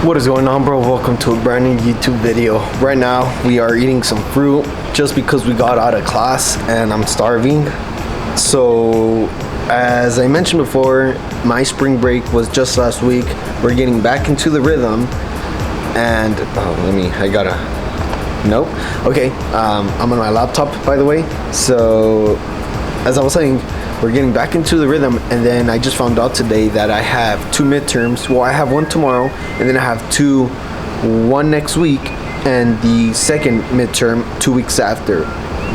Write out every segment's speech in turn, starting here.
What is going on, bro? Welcome to a brand new YouTube video. Right now we are eating some fruit just because we got out of class and I'm starving. So as I mentioned before, my spring break was just last week. We're getting back into the rhythm and okay, I'm on my laptop, by the way. So as I was saying, we're getting back into the rhythm, and then I just found out today that I have two midterms. Well, I have one tomorrow, and then I have one next week, and the second midterm 2 weeks after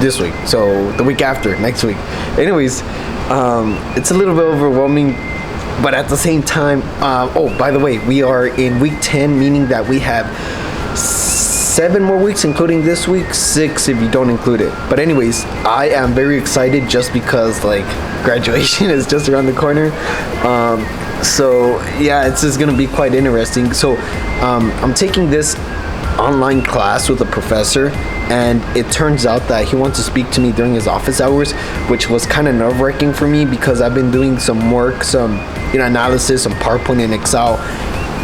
this week. So the week after, next week. Anyways, it's a little bit overwhelming, but at the same time, oh, by the way, we are in week 10, meaning that we have 7 more weeks, including this week, 6 if you don't include it. But anyways, I am very excited just because graduation is just around the corner. So yeah, it's just gonna be quite interesting. So I'm taking this online class with a professor, and it turns out that he wants to speak to me during his office hours, which was kind of nerve-wracking for me because I've been doing some work, some analysis, some PowerPoint and Excel.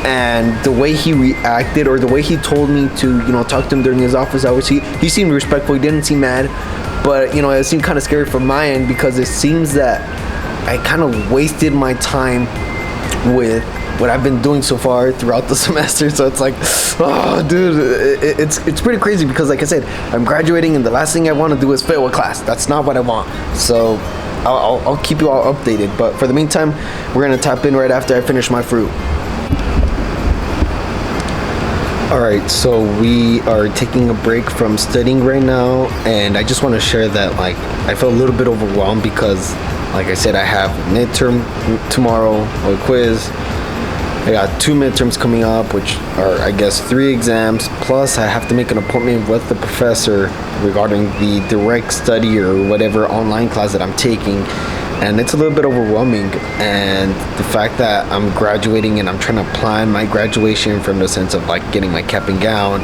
And the way he reacted, or the way he told me to, talk to him during his office hours, he seemed respectful. He didn't seem mad, but it seemed kind of scary from my end because it seems that I kind of wasted my time with what I've been doing so far throughout the semester. So it's like, oh, dude, it's pretty crazy because, like I said, I'm graduating, and the last thing I want to do is fail a class. That's not what I want. So I'll keep you all updated. But for the meantime, we're gonna tap in right after I finish my fruit. Alright, so we are taking a break from studying right now, and I just want to share that I felt a little bit overwhelmed because, like I said, I have midterm tomorrow, or quiz. I got 2 midterms coming up, which are, I guess, 3 exams, plus I have to make an appointment with the professor regarding the direct study or whatever online class that I'm taking. And it's a little bit overwhelming, and the fact that I'm graduating and I'm trying to plan my graduation from the sense of getting my cap and gown,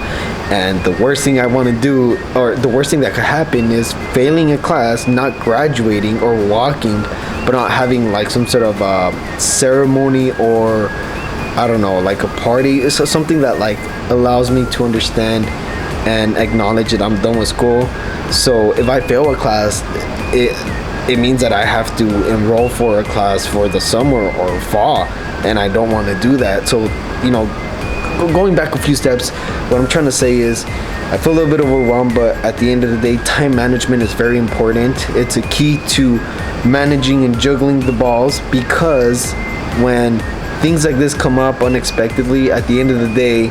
and the worst thing I want to do, or the worst thing that could happen, is failing a class, not graduating or walking, but not having some sort of ceremony, or I don't know, a party. It's something that allows me to understand and acknowledge that I'm done with school. So if I fail a class, it means that I have to enroll for a class for the summer or fall, and I don't want to do that. So, going back a few steps, what I'm trying to say is I feel a little bit overwhelmed, but at the end of the day, time management is very important. It's a key to managing and juggling the balls, because when things like this come up unexpectedly, at the end of the day,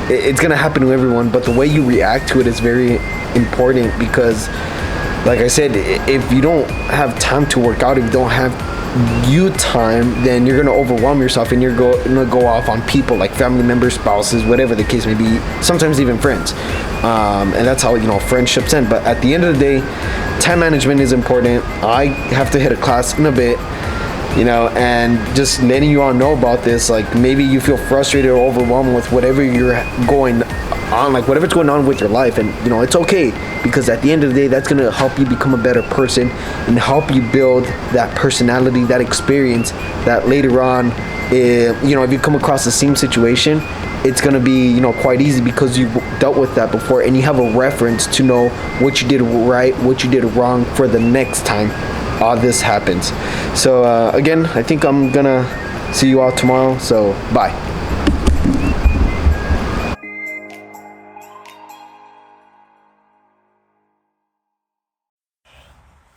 it's going to happen to everyone, but the way you react to it is very important, because like I said, if you don't have time to work out, if you don't have you time, then you're gonna overwhelm yourself, and you're gonna go off on people like family members, spouses, whatever the case may be, sometimes even friends. And that's how friendships end. But at the end of the day, time management is important. I have to hit a class in a bit, and just letting you all know about this. Maybe you feel frustrated or overwhelmed with whatever you're going on, whatever's going on with your life, and it's okay, because at the end of the day, that's going to help you become a better person and help you build that personality, that experience, that later on, if you come across the same situation, it's going to be quite easy, because you've dealt with that before, and you have a reference to know what you did right, what you did wrong, for the next time all this happens. So again, I think I'm gonna see you all tomorrow, so bye.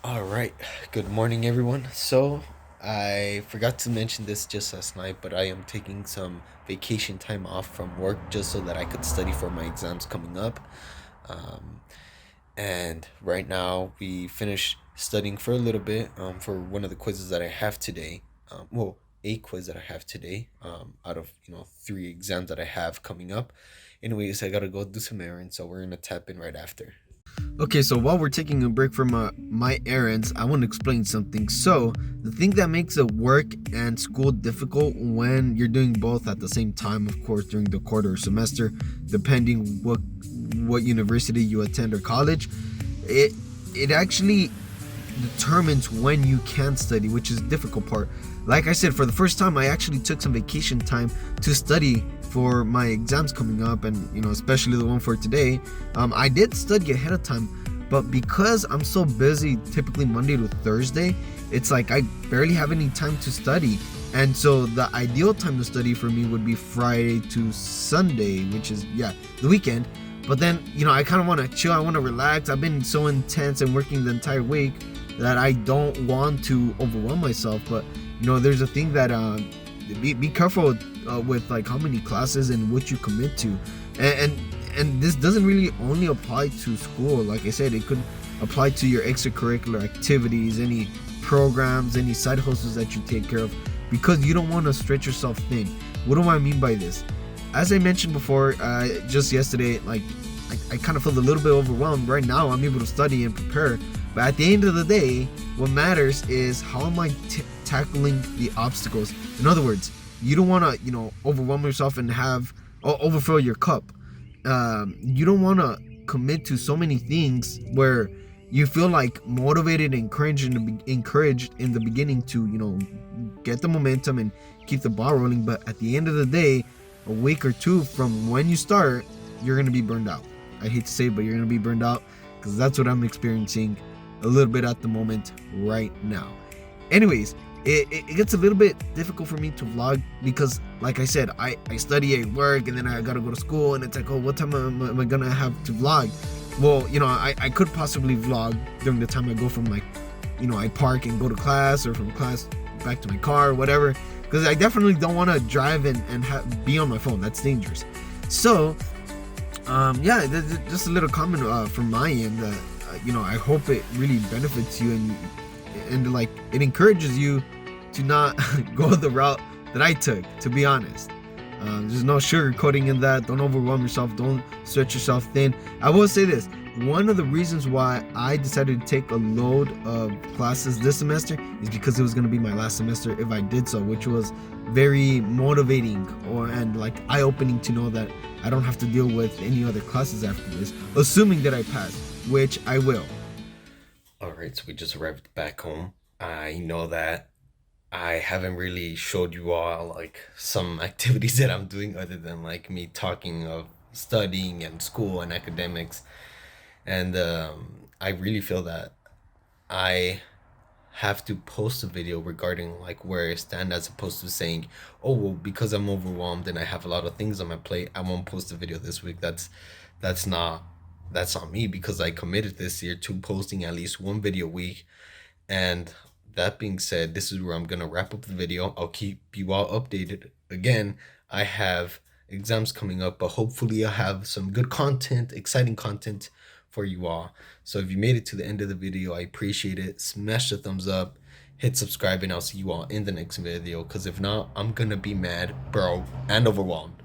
Alright, good morning everyone. So I forgot to mention this just last night, but I am taking some vacation time off from work just so that I could study for my exams coming up. And right now we finished studying for a little bit for one of the quizzes that I have today. A quiz that I have today out of 3 exams that I have coming up. Anyways, I gotta go do some errands, so we're gonna tap in right after. Okay, so while we're taking a break from my errands, I want to explain something. So the thing that makes it work and school difficult when you're doing both at the same time, of course, during the quarter or semester, depending what university you attend or college, it actually determines when you can study, which is the difficult part. Like I said, for the first time, I actually took some vacation time to study for my exams coming up, and especially the one for today. I did study ahead of time, but because I'm so busy, typically Monday to Thursday, it's like I barely have any time to study. And so the ideal time to study for me would be Friday to Sunday, which is, yeah, the weekend. But then, I kind of want to chill. I want to relax. I've been so intense and working the entire week that I don't want to overwhelm myself. But, there's a thing that be careful with like how many classes and what you commit to. And this doesn't really only apply to school. Like I said, it could apply to your extracurricular activities, any programs, any side hustles that you take care of, because you don't want to stretch yourself thin. What do I mean by this? As I mentioned before, just yesterday, like I kind of felt a little bit overwhelmed. Right now, I'm able to study and prepare, but at the end of the day, what matters is how am I tackling the obstacles. In other words, you don't want to, overwhelm yourself and overfill your cup. You don't want to commit to so many things where you feel like motivated and encouraged in the beginning to get the momentum and keep the ball rolling, but at the end of the day, a week or two from when you start, you're gonna be burned out. I hate to say it, but you're gonna be burned out, because that's what I'm experiencing a little bit at the moment right now. Anyways, it gets a little bit difficult for me to vlog because, like I said, I study at work and then I gotta go to school, and it's like, oh, what time am I gonna have to vlog? Well, I could possibly vlog during the time I go from I park and go to class, or from class back to my car, or whatever, because I definitely don't want to drive and be on my phone. That's dangerous. So, yeah, just a little comment from my end that I hope it really benefits you, and like it encourages you to not go the route that I took, to be honest. There's no sugarcoating in that. Don't overwhelm yourself. Don't stretch yourself thin. I will say this. One of the reasons why I decided to take a load of classes this semester is because it was going to be my last semester if I did so, which was very motivating and like eye-opening to know that I don't have to deal with any other classes after this, assuming that I pass, which I will. All right, so we just arrived back home. I know that I haven't really showed you all like some activities that I'm doing other than like me talking of studying and school and academics. And I really feel that I have to post a video regarding like where I stand, as opposed to saying, oh well, because I'm overwhelmed and I have a lot of things on my plate, I won't post a video this week. That's not that's on me, because I committed this year to posting at least one video a week. And that being said, this is where I'm gonna wrap up the video. I'll keep you all updated. Again, I have exams coming up, but hopefully I'll have some good content, exciting content for you all. So if you made it to the end of the video, I appreciate it. Smash the thumbs up, hit subscribe, and I'll see you all in the next video. Because if not, I'm gonna be mad, bro, and overwhelmed.